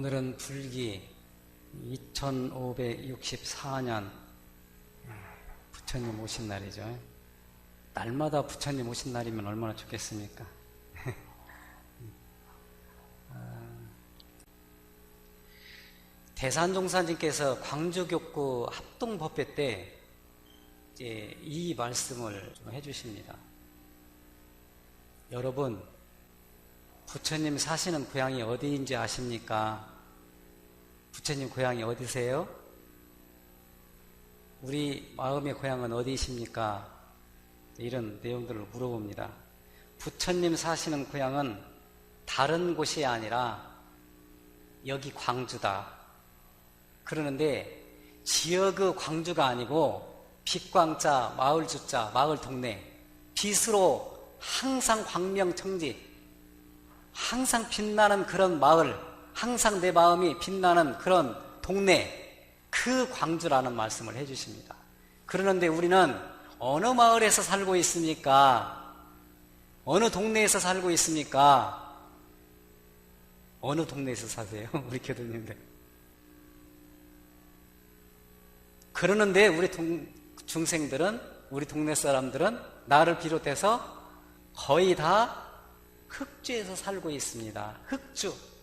오늘은 불기 2564년 부처님 오신 날이죠. 날마다 부처님 오신 날이면 얼마나 좋겠습니까? 대산종사님께서 광주교구 합동법회 때 이제 이 말씀을 좀 해주십니다. 여러분, 부처님 사시는 고향이 어디인지 아십니까? 부처님 고향이 어디세요? 우리 마음의 고향은 어디이십니까? 이런 내용들을 물어봅니다. 부처님 사시는 고향은 다른 곳이 아니라 여기 광주다. 그러는데 지역의 광주가 아니고 빛광자, 마을주자, 마을 동네, 빛으로 항상 광명청지, 항상 빛나는 그런 마을, 항상 내 마음이 빛나는 그런 동네, 그 광주라는 말씀을 해주십니다. 그러는데 우리는 어느 마을에서 살고 있습니까? 어느 동네에서 살고 있습니까? 어느 동네에서 사세요? 우리 교도님들. 그러는데 우리 중생들은, 우리 동네 사람들은 나를 비롯해서 거의 다 흑주에서 살고 있습니다. 흑주.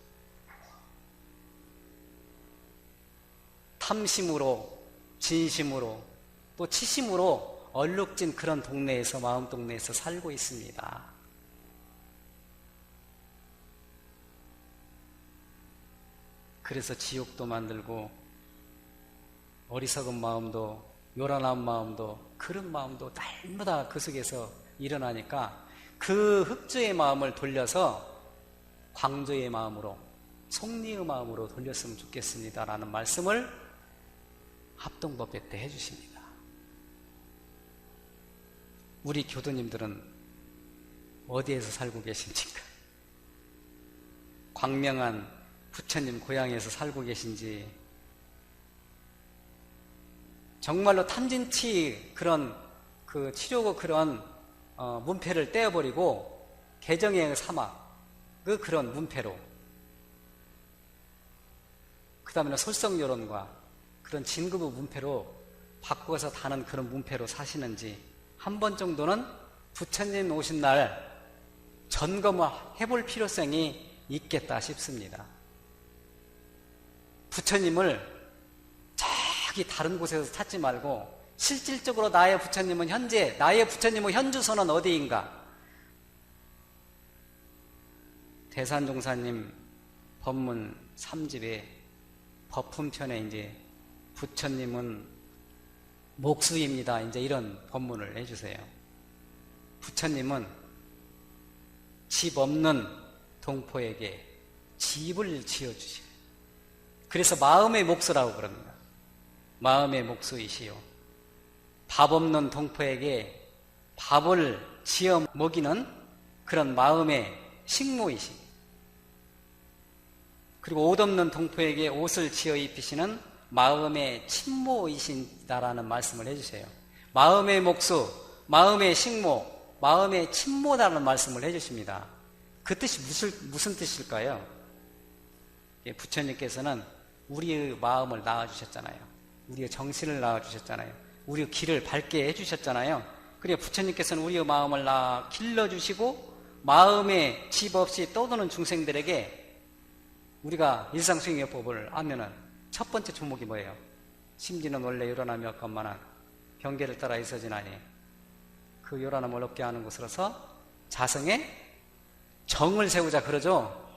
탐심으로, 진심으로, 또 치심으로 얼룩진 그런 동네에서, 마음 동네에서 살고 있습니다. 그래서 지옥도 만들고 어리석은 마음도, 요란한 마음도, 그런 마음도 날마다 그 속에서 일어나니까 그 흑주의 마음을 돌려서 광주의 마음으로, 속리의 마음으로 돌렸으면 좋겠습니다라는 말씀을 합동법회 때 해주십니다. 우리 교도님들은 어디에서 살고 계십니까? 광명한 부처님 고향에서 살고 계신지, 정말로 탐진치 그런 그 치료고 그런 문패를 떼어버리고 개정의 사막 그런 문패로, 그 다음에는 솔성요론과 그런 진급의 문패로 바꿔서 다는 그런 문패로 사시는지 한 번 정도는 부처님 오신 날 점검을 해볼 필요성이 있겠다 싶습니다. 부처님을 저기 다른 곳에서 찾지 말고 실질적으로 나의 부처님은 현재, 나의 부처님의 현주소는 어디인가? 대산종사님 법문 3집에 법품편에 이제 부처님은 목수입니다. 이제 이런 법문을 해주세요. 부처님은 집 없는 동포에게 집을 지어주세요. 그래서 마음의 목수라고 그럽니다. 마음의 목수이시요. 밥 없는 동포에게 밥을 지어 먹이는 그런 마음의 식모이시. 그리고 옷 없는 동포에게 옷을 지어 입히시는 마음의 친모이신다라는 말씀을 해주세요. 마음의 목수, 마음의 식모, 마음의 친모다라는 말씀을 해주십니다. 그 뜻이 무슨 뜻일까요? 부처님께서는 우리의 마음을 낳아주셨잖아요. 우리의 정신을 낳아주셨잖아요. 우리의 길을 밝게 해주셨잖아요. 그리고 부처님께서는 우리의 마음을 길러주시고 마음에 집 없이 떠도는 중생들에게 우리가 일상수행요법을 하면은 첫 번째 종목이 뭐예요? 심지는 원래 요란함이 없건만한 경계를 따라 있어지나니 그 요란함을 없게 하는 것으로서 자성에 정을 세우자 그러죠.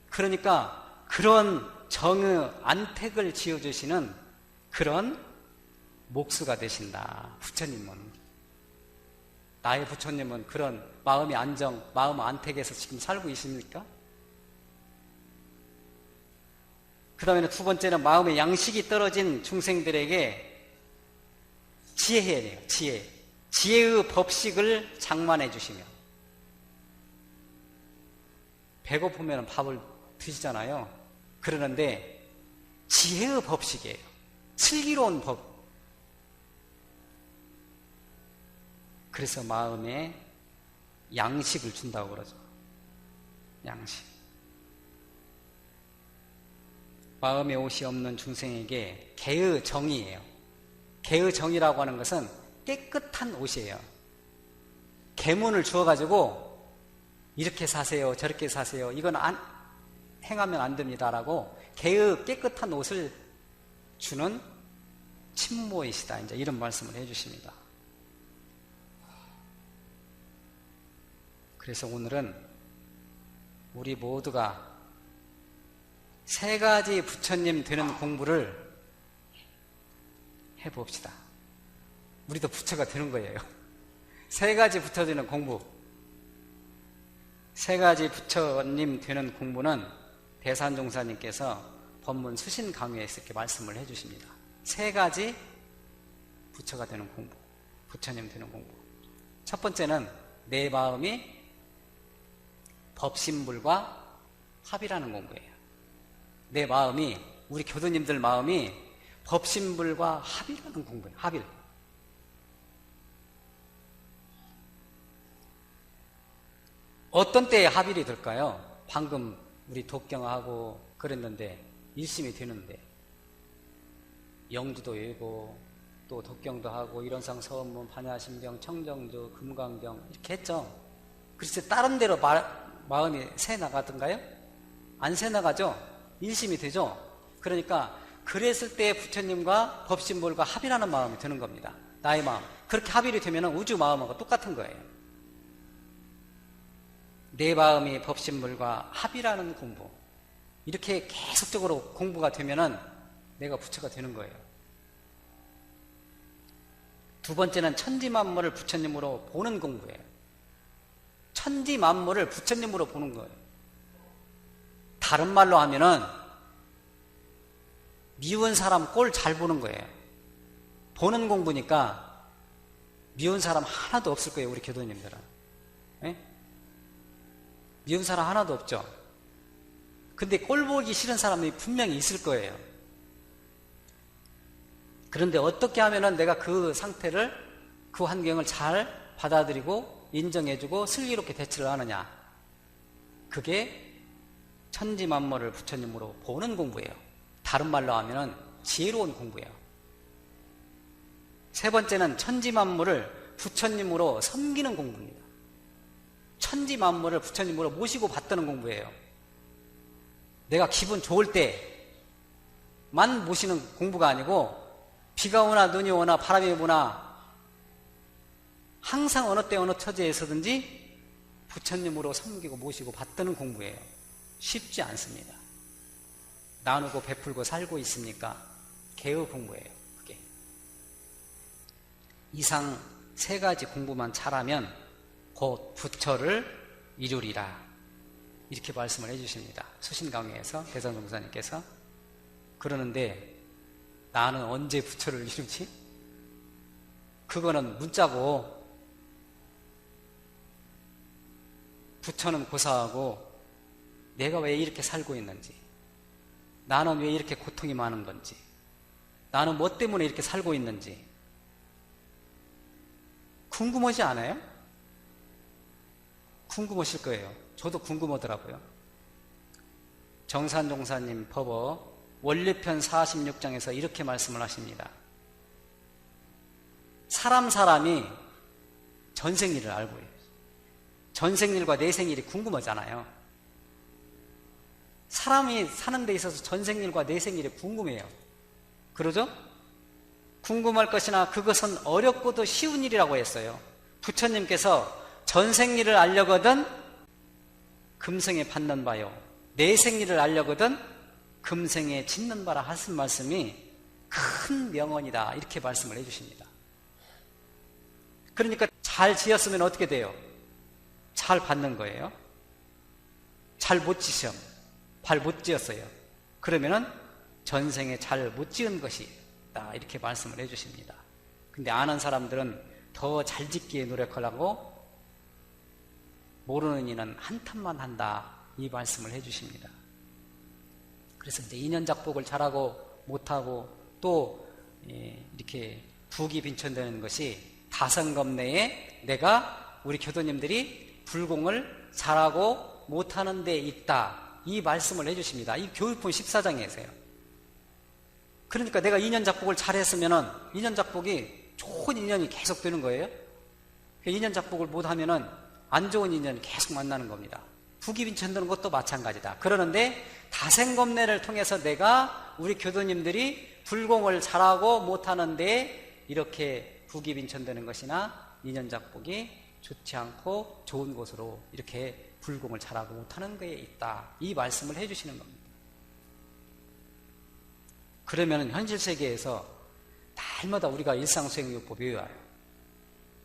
그러니까 그런 정의 안택을 지어주시는 그런 목수가 되신다. 부처님은. 나의 부처님은 그런 마음의 안정, 마음 안택에서 지금 살고 있습니까? 그 다음에는 두 번째는 마음의 양식이 떨어진 중생들에게 지혜해야 돼요. 지혜. 지혜의 법식을 장만해 주시며, 배고프면 밥을 드시잖아요. 그러는데 지혜의 법식이에요. 슬기로운 법. 그래서 마음에 양식을 준다고 그러죠. 양식. 마음의 옷이 없는 중생에게 개의 정이에요. 개의 정이라고 하는 것은 깨끗한 옷이에요. 계문을 주어가지고 이렇게 사세요, 저렇게 사세요, 이건 행하면 안 됩니다라고 개의 깨끗한 옷을 주는 친모이시다, 이제 이런 말씀을 해주십니다. 그래서 오늘은 우리 모두가 세 가지 부처님 되는 공부를 해봅시다. 우리도 부처가 되는 거예요. 세 가지 부처 되는 공부. 세 가지 부처님 되는 공부는 대산종사님께서 법문 수신 강의에서 이렇게 말씀을 해주십니다. 세 가지 부처가 되는 공부, 부처님 되는 공부. 첫 번째는 내 마음이 법신불과 합이라는 공부예요. 내 마음이, 우리 교도님들 마음이 법신불과 합이라는 공부예요. 합일. 어떤 때에 합일이 될까요? 방금 우리 독경하고 그랬는데 일심이 되는데 영주도 외고 또 독경도 하고 일원상 서원문 반야심경 청정주 금강경 이렇게 했죠. 그래서 다른 데로 마음이 새 나가던가요? 안 새 나가죠? 일심이 되죠? 그러니까 그랬을 때 부처님과 법신불과 합이라는 마음이 드는 겁니다. 나의 마음. 그렇게 합일이 되면 우주 마음하고 똑같은 거예요. 내 마음이 법신불과 합이라는 공부. 이렇게 계속적으로 공부가 되면은 내가 부처가 되는 거예요. 두 번째는 천지만물을 부처님으로 보는 공부예요. 천지만물을 부처님으로 보는 거예요. 다른 말로 하면은 미운 사람 꼴 잘 보는 거예요. 보는 공부니까 미운 사람 하나도 없을 거예요, 우리 교도님들은. 네? 미운 사람 하나도 없죠. 근데 꼴 보기 싫은 사람이 분명히 있을 거예요. 그런데 어떻게 하면은 내가 그 상태를, 그 환경을 잘 받아들이고 인정해주고 슬기롭게 대처를 하느냐. 그게 천지만물을 부처님으로 보는 공부예요. 다른 말로 하면은 지혜로운 공부예요. 세 번째는 천지만물을 부처님으로 섬기는 공부입니다. 천지만물을 부처님으로 모시고 받드는 공부예요. 내가 기분 좋을 때만 모시는 공부가 아니고 비가 오나 눈이 오나 바람이 부나 항상 어느 때 어느 처지에서든지 부처님으로 섬기고 모시고 받드는 공부예요. 쉽지 않습니다. 나누고 베풀고 살고 있으니까 개의 공부예요. 그게. 이상 세 가지 공부만 잘하면 곧 부처를 이루리라. 이렇게 말씀을 해주십니다. 수신강의에서 대선종사님께서. 그러는데 나는 언제 부처를 이루지? 그거는 문자고 부처는 고사하고 내가 왜 이렇게 살고 있는지, 나는 왜 이렇게 고통이 많은 건지, 나는 뭐 때문에 이렇게 살고 있는지 궁금하지 않아요? 궁금하실 거예요. 저도 궁금하더라고요. 정산종사님 법어 원리편 46장에서 이렇게 말씀을 하십니다. 사람이 전생일을 알고 해요. 전생일과 내생일이 궁금하잖아요. 사람이 사는 데 있어서 전생일과 내생일이 궁금해요. 그러죠? 궁금할 것이나 그것은 어렵고도 쉬운 일이라고 했어요. 부처님께서 전생일을 알려거든 금생에 받는 바요, 내생일을 알려거든 금생에 짓는 바라 하신 말씀이 큰 명언이다. 이렇게 말씀을 해주십니다. 그러니까 잘 지었으면 어떻게 돼요? 잘 받는 거예요. 잘 못 지으면, 잘 못 지었어요. 그러면은 전생에 잘 못 지은 것이다. 이렇게 말씀을 해주십니다. 근데 아는 사람들은 더 잘 짓기에 노력하려고 모르는 이는 한탄만 한다. 이 말씀을 해주십니다. 그래서 이제 인연작복을 잘하고 못하고 또 이렇게 부기 빈천되는 것이 다성겁 내에 내가 우리 교도님들이 불공을 잘하고 못하는 데 있다. 이 말씀을 해주십니다. 이 교육본 14장에서요. 그러니까 내가 인연작복을 잘했으면은 인연작복이 좋은 인연이 계속 되는 거예요. 인연작복을 못하면은 안 좋은 인연이 계속 만나는 겁니다. 부귀빈천되는 것도 마찬가지다. 그러는데 다생검례를 통해서 내가 우리 교도님들이 불공을 잘하고 못하는데 이렇게 부귀빈천되는 것이나 인연작복이 좋지 않고 좋은 곳으로 이렇게 불공을 잘하고 못하는 거에 있다. 이 말씀을 해주시는 겁니다. 그러면 현실 세계에서 날마다 우리가 일상수행요법 외워요.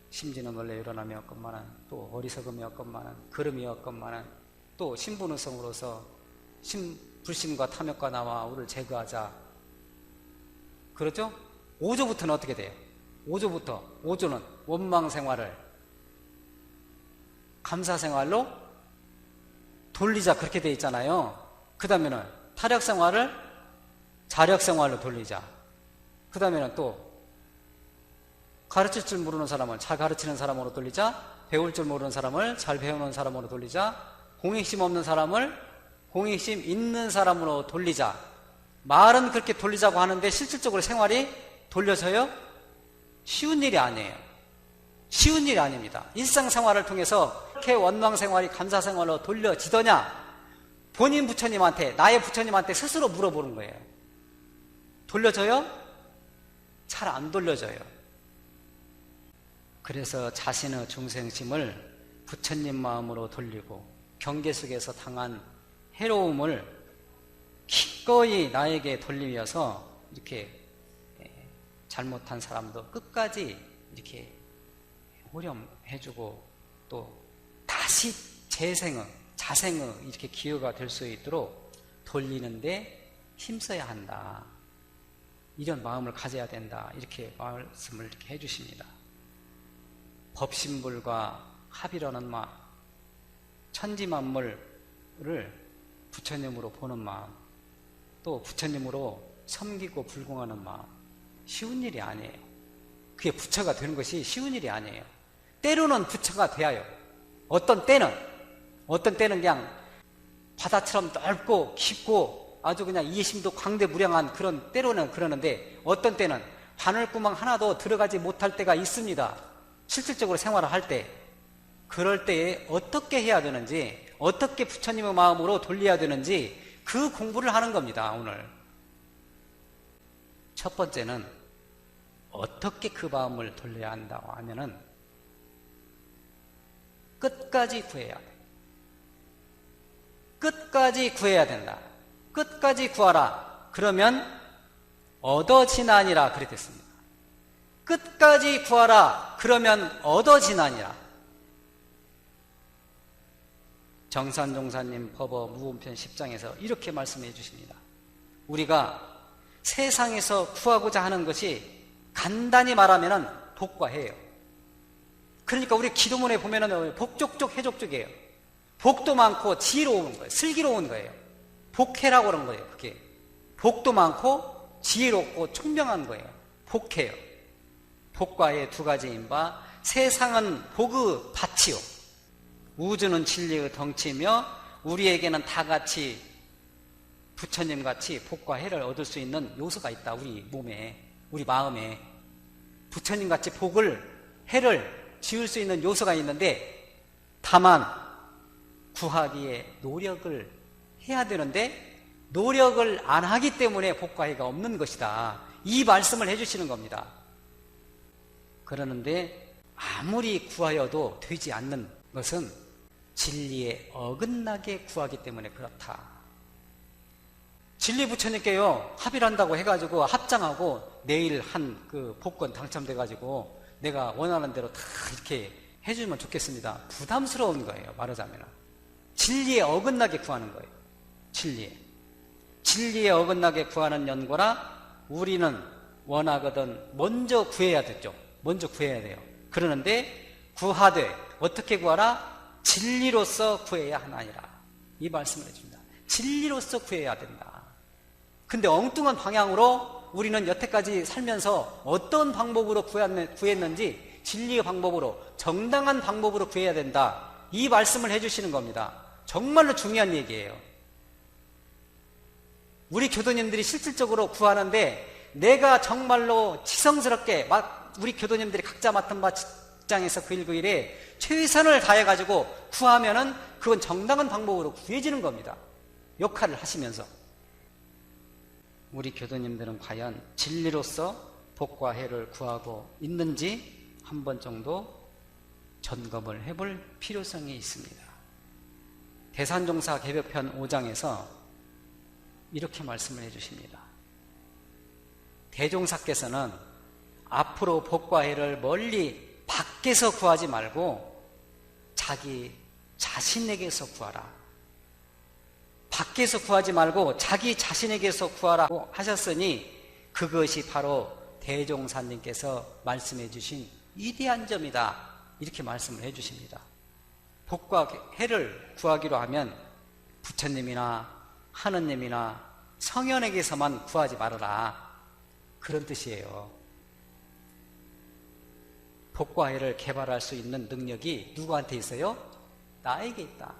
심지는 원래 일어나며 없건만은, 또 어리석음이 없건만은, 걸음이 없건만은, 또 신분의성으로서 불신과 탐욕과 나와 우를 제거하자. 그렇죠? 5조부터는 어떻게 돼요? 5조는 원망생활을 감사생활로 돌리자, 그렇게 돼 있잖아요. 그 다음에는 타력생활을 자력생활로 돌리자. 그 다음에는 또 가르칠 줄 모르는 사람을 잘 가르치는 사람으로 돌리자. 배울 줄 모르는 사람을 잘 배우는 사람으로 돌리자. 공익심 없는 사람을 공익심 있는 사람으로 돌리자. 말은 그렇게 돌리자고 하는데 실질적으로 생활이 돌려서요? 쉬운 일이 아니에요. 쉬운 일이 아닙니다. 일상생활을 통해서 이렇게 원망생활이 감사생활로 돌려지더냐? 본인 부처님한테, 나의 부처님한테 스스로 물어보는 거예요. 돌려져요? 잘 안 돌려져요. 그래서 자신의 중생심을 부처님 마음으로 돌리고 경계 속에서 당한 해로움을 기꺼이 나에게 돌리면서 이렇게 잘못한 사람도 끝까지 이렇게 호렴해주고 또 다시 자생의 이렇게 기회가 될 수 있도록 돌리는데 힘써야 한다. 이런 마음을 가져야 된다. 이렇게 말씀을 이렇게 해주십니다. 법신불과 합이라는 마음, 천지만물을 부처님으로 보는 마음, 또 부처님으로 섬기고 불공하는 마음, 쉬운 일이 아니에요. 그게 부처가 되는 것이 쉬운 일이 아니에요. 때로는 부처가 돼요. 어떤 때는 그냥 바다처럼 넓고 깊고 아주 그냥 이해심도 광대무량한 그런 때로는 그러는데, 어떤 때는 바늘구멍 하나도 들어가지 못할 때가 있습니다. 실질적으로 생활을 할 때. 그럴 때에 어떻게 해야 되는지, 어떻게 부처님의 마음으로 돌려야 되는지 그 공부를 하는 겁니다. 오늘 첫 번째는 어떻게 그 마음을 돌려야 한다고 하면은 끝까지 구해야 돼. 끝까지 구해야 된다. 끝까지 구하라. 그러면 얻어지나니라 그랬습니다. 끝까지 구하라. 그러면 얻어지나니라. 정산종사님 법어 무본편 10장에서 이렇게 말씀해 주십니다. 우리가 세상에서 구하고자 하는 것이 간단히 말하면 복과 해예요. 그러니까 우리 기도문에 보면은 복족족 해족족이에요. 복도 많고 지혜로운 거예요. 슬기로운 거예요. 복해라고 그런 거예요. 그게 복도 많고 지혜롭고 총명한 거예요. 복해요. 복과 해 두 가지인 바 세상은 복의 밭이요, 우주는 진리의 덩치며 우리에게는 다 같이 부처님같이 복과 해를 얻을 수 있는 요소가 있다. 우리 몸에, 우리 마음에 부처님같이 복을, 해를 지을 수 있는 요소가 있는데, 다만 구하기에 노력을 해야 되는데 노력을 안 하기 때문에 복과 해가 없는 것이다. 이 말씀을 해주시는 겁니다. 그러는데 아무리 구하여도 되지 않는 것은 진리에 어긋나게 구하기 때문에 그렇다. 진리 부처님께요 합의한다고 해가지고 합장하고 내일 한 그 복권 당첨돼가지고 내가 원하는 대로 다 이렇게 해주면 좋겠습니다. 부담스러운 거예요. 말하자면 진리에 어긋나게 구하는 거예요. 진리에 어긋나게 구하는 연고라 우리는 원하거든 먼저 구해야 되죠. 먼저 구해야 돼요. 그러는데 구하되 어떻게 구하라? 진리로서 구해야 하나니라. 이 말씀을 해줍니다. 진리로서 구해야 된다. 근데 엉뚱한 방향으로 우리는 여태까지 살면서 어떤 방법으로 구했는지 진리의 방법으로, 정당한 방법으로 구해야 된다. 이 말씀을 해주시는 겁니다. 정말로 중요한 얘기예요. 우리 교도님들이 실질적으로 구하는데 내가 정말로 지성스럽게 우리 교도님들이 각자 맡은 바 직장에서 그 일 그 일에 최선을 다해가지고 구하면은 그건 정당한 방법으로 구해지는 겁니다. 역할을 하시면서. 우리 교도님들은 과연 진리로서 복과 해를 구하고 있는지 한 번 정도 점검을 해볼 필요성이 있습니다. 대산종사 개벽편 5장에서 이렇게 말씀을 해주십니다. 대종사께서는 앞으로 복과 해를 멀리 밖에서 구하지 말고 자기 자신에게서 구하라. 밖에서 구하지 말고 자기 자신에게서 구하라고 하셨으니 그것이 바로 대종사님께서 말씀해 주신 위대한 점이다. 이렇게 말씀을 해 주십니다. 복과 해를 구하기로 하면 부처님이나 하느님이나 성현에게서만 구하지 말아라. 그런 뜻이에요. 복과 해를 개발할 수 있는 능력이 누구한테 있어요? 나에게 있다.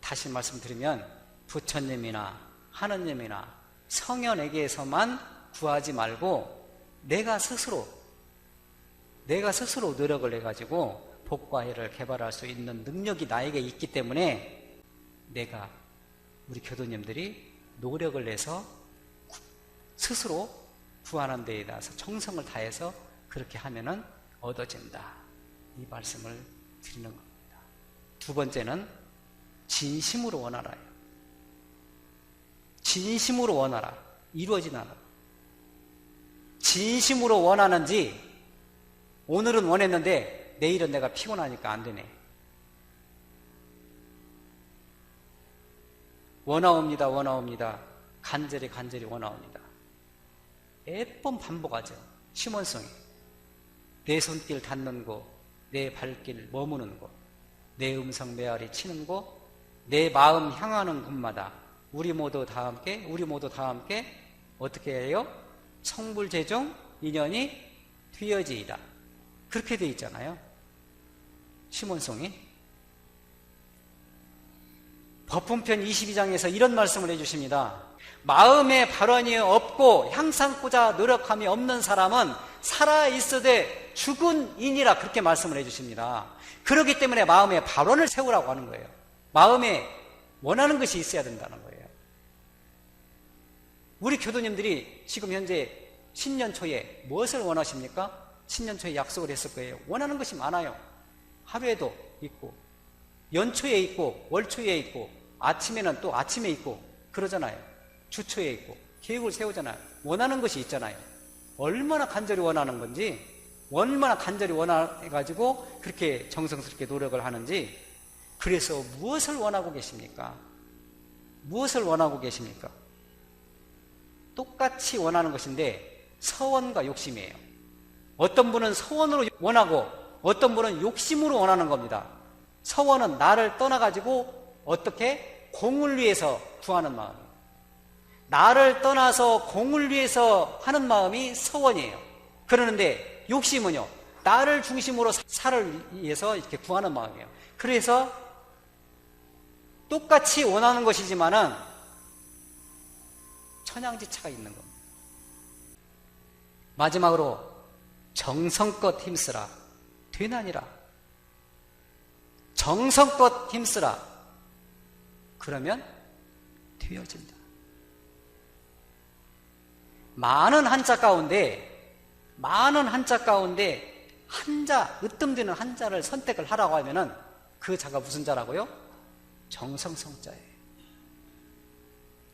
다시 말씀드리면 부처님이나 하느님이나 성현에게서만 구하지 말고 내가 스스로 노력을 해가지고 복과 해를 개발할 수 있는 능력이 나에게 있기 때문에 우리 교도님들이 노력을 내서 스스로 구하는 데에 대해서 정성을 다해서 그렇게 하면은 얻어진다. 이 말씀을 드리는 겁니다. 두 번째는 진심으로 원하라요. 진심으로 원하라. 이루어진 않아. 진심으로 원하는지 오늘은 원했는데 내일은 내가 피곤하니까 안 되네. 원하옵니다. 간절히 원하옵니다. 몇 번 반복하죠. 심원성이. 내 손길 닿는 곳, 내 발길 머무는 곳, 내 음성 메아리 치는 곳, 내 마음 향하는 곳마다 우리 모두 다 함께 어떻게 해요? 성불재종 인연이 되어지이다. 그렇게 되어 있잖아요. 심원송이. 법훈편 22장에서 이런 말씀을 해주십니다. 마음에 발언이 없고 향상고자 노력함이 없는 사람은 살아있으되 죽은 인이라 그렇게 말씀을 해주십니다. 그렇기 때문에 마음에 발언을 세우라고 하는 거예요. 마음에 원하는 것이 있어야 된다는 거예요. 우리 교도님들이 지금 현재 신년 초에 무엇을 원하십니까? 신년 초에 약속을 했을 거예요. 원하는 것이 많아요. 하루에도 있고 연초에 있고 월초에 있고 아침에는 또 아침에 있고 그러잖아요. 주초에 있고 계획을 세우잖아요. 원하는 것이 있잖아요. 얼마나 간절히 원하는 건지, 얼마나 간절히 원해가지고 그렇게 정성스럽게 노력을 하는지. 그래서 무엇을 원하고 계십니까? 무엇을 원하고 계십니까? 똑같이 원하는 것인데 서원과 욕심이에요. 어떤 분은 서원으로 원하고 어떤 분은 욕심으로 원하는 겁니다. 서원은 나를 떠나가지고 어떻게 공을 위해서 구하는 마음이에요. 나를 떠나서 공을 위해서 하는 마음이 서원이에요. 그러는데 욕심은요, 나를 중심으로 살을 위해서 이렇게 구하는 마음이에요. 그래서 똑같이 원하는 것이지만은 천양지차가 있는 겁니다. 마지막으로 정성껏 힘쓰라. 되나니라. 정성껏 힘쓰라. 그러면 되어진다. 많은 한자 가운데 한자, 으뜸되는 한자를 선택을 하라고 하면은 그 자가 무슨 자라고요? 정성성자예요.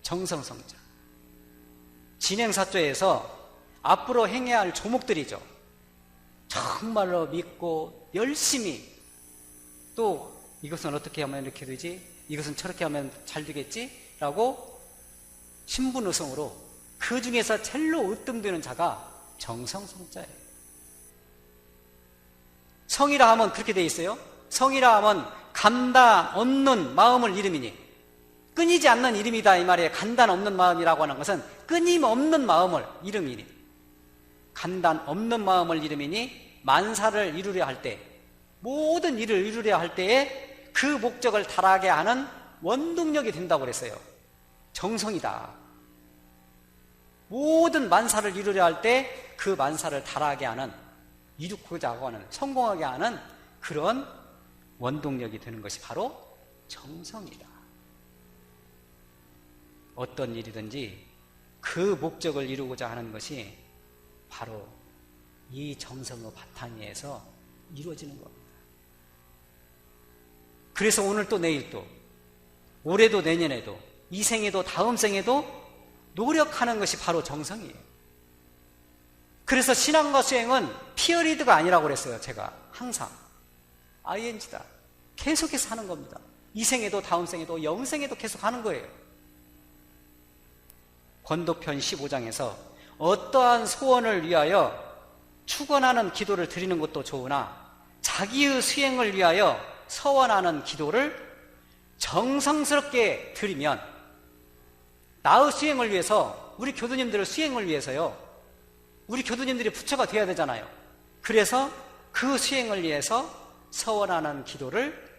정성성자. 진행사조에서 앞으로 행해야 할 조목들이죠. 정말로 믿고 열심히, 또 이것은 어떻게 하면 이렇게 되지? 이것은 저렇게 하면 잘 되겠지? 라고 신분의성으로 그 중에서 제일로 으뜸되는 자가 정성성자예요. 성이라 하면 그렇게 되어 있어요. 성이라 하면 간단 없는 마음을 이름이니, 끊이지 않는 이름이다 이 말이에요. 간단 없는 마음이라고 하는 것은 끊임없는 마음을 이름이니, 간단 없는 마음을 이름이니 만사를 이루려 할 때, 모든 일을 이루려 할 때에 그 목적을 달하게 하는 원동력이 된다고 그랬어요. 정성이다. 모든 만사를 이루려 할 때 그 만사를 달하게 하는, 이루고자 하는, 성공하게 하는 그런 원동력이 되는 것이 바로 정성이다. 어떤 일이든지 그 목적을 이루고자 하는 것이 바로 이 정성의 바탕에서 이루어지는 겁니다. 그래서 오늘 또 내일 또 올해도 내년에도 이 생에도 다음 생에도 노력하는 것이 바로 정성이에요. 그래서 신앙과 수행은 피어리드가 아니라고 그랬어요. 제가 항상 ing다. 계속해서 하는 겁니다. 이 생에도 다음 생에도 영생에도 계속 하는 거예요. 권도편 15장에서 어떠한 소원을 위하여 축원하는 기도를 드리는 것도 좋으나 자기의 수행을 위하여 서원하는 기도를 정성스럽게 드리면, 나의 수행을 위해서, 우리 교도님들의 수행을 위해서요, 우리 교도님들이 부처가 되어야 되잖아요. 그래서 그 수행을 위해서 서원하는 기도를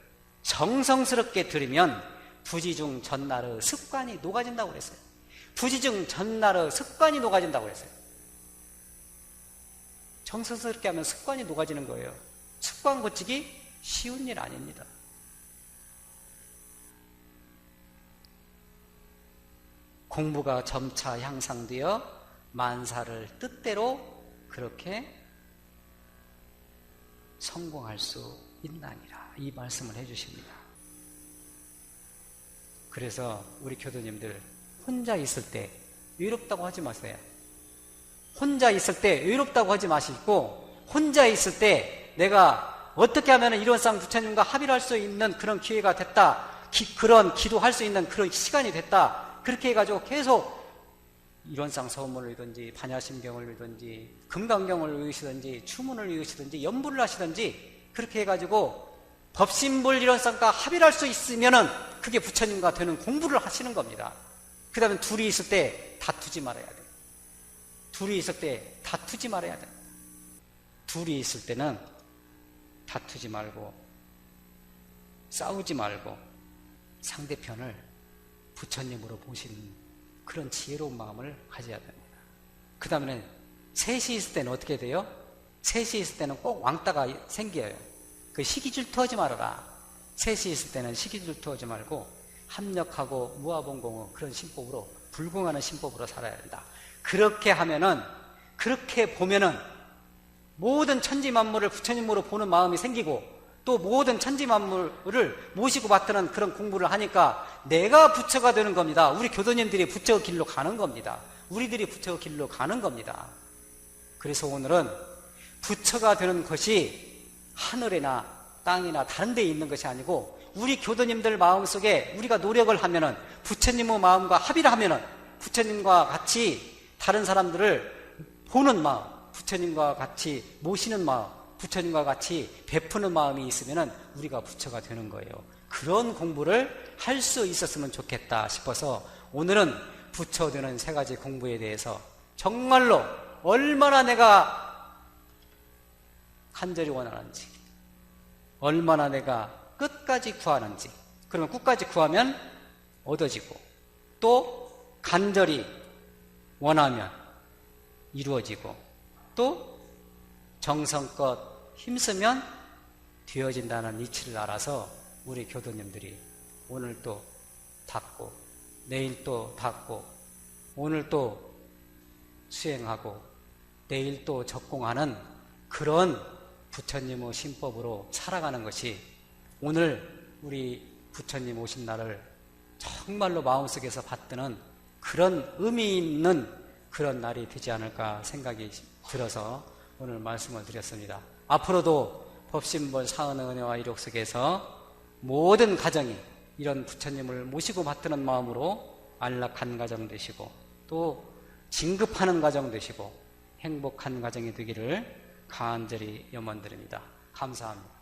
정성스럽게 드리면 부지중 전날의 습관이 녹아진다고 그랬어요. 부지중 전날의 습관이 녹아진다고 그랬어요. 정성스럽게 하면 습관이 녹아지는 거예요. 습관 고치기 쉬운 일 아닙니다. 공부가 점차 향상되어 만사를 뜻대로 그렇게 성공할 수 있나니라, 이 말씀을 해주십니다. 그래서 우리 교도님들 혼자 있을 때 외롭다고 하지 마세요. 혼자 있을 때 외롭다고 하지 마시고, 혼자 있을 때 내가 어떻게 하면 이론상 부처님과 합의를 할 수 있는 그런 기회가 됐다, 그런 기도할 수 있는 그런 시간이 됐다, 그렇게 해가지고 계속 이론상 서문을 읽든지 반야심경을 읽든지 금강경을 읽으시든지 추문을 읽으시든지 연부를 하시든지 그렇게 해가지고 법신불 이론상과 합의를 할 수 있으면은 그게 부처님과 되는 공부를 하시는 겁니다. 그 다음에 둘이 있을 때 다투지 말아야 돼요. 둘이 있을 때 다투지 말아야 됩니다. 둘이 있을 때는 다투지 말고 싸우지 말고 상대편을 부처님으로 보시는 그런 지혜로운 마음을 가져야 됩니다. 그 다음에 셋이 있을 때는 어떻게 돼요? 셋이 있을 때는 꼭 왕따가 생겨요. 그 시기질투하지 말아라. 셋이 있을 때는 시기질투하지 말고 합력하고 무아봉공의 그런 신법으로, 불공하는 신법으로 살아야 된다. 그렇게 하면은, 그렇게 보면은 모든 천지만물을 부처님으로 보는 마음이 생기고, 또 모든 천지만물을 모시고 받드는 그런 공부를 하니까 내가 부처가 되는 겁니다. 우리 교도님들이 부처의 길로 가는 겁니다. 우리들이 부처의 길로 가는 겁니다. 그래서 오늘은 부처가 되는 것이 하늘이나 땅이나 다른 데에 있는 것이 아니고, 우리 교도님들 마음속에 우리가 노력을 하면은, 부처님의 마음과 합의를 하면은, 부처님과 같이 다른 사람들을 보는 마음, 부처님과 같이 모시는 마음, 부처님과 같이 베푸는 마음이 있으면 우리가 부처가 되는 거예요. 그런 공부를 할 수 있었으면 좋겠다 싶어서 오늘은 부처 되는 세 가지 공부에 대해서 정말로 얼마나 내가 간절히 원하는지, 얼마나 내가 끝까지 구하는지, 그러면 끝까지 구하면 얻어지고, 또 간절히 원하면 이루어지고, 또 정성껏 힘쓰면 되어진다는 이치를 알아서 우리 교도님들이 오늘 또 닦고, 내일 또 닦고, 오늘 또 수행하고, 내일 또 적공하는 그런 부처님의 신법으로 살아가는 것이 오늘 우리 부처님 오신 날을 정말로 마음속에서 받드는 그런 의미 있는 그런 날이 되지 않을까 생각이 들어서 오늘 말씀을 드렸습니다. 앞으로도 법신본 사은의 은혜와 이력 속에서 모든 가정이 이런 부처님을 모시고 받드는 마음으로 안락한 가정 되시고, 또 진급하는 가정 되시고 행복한 가정이 되기를 간절히 염원드립니다. 감사합니다.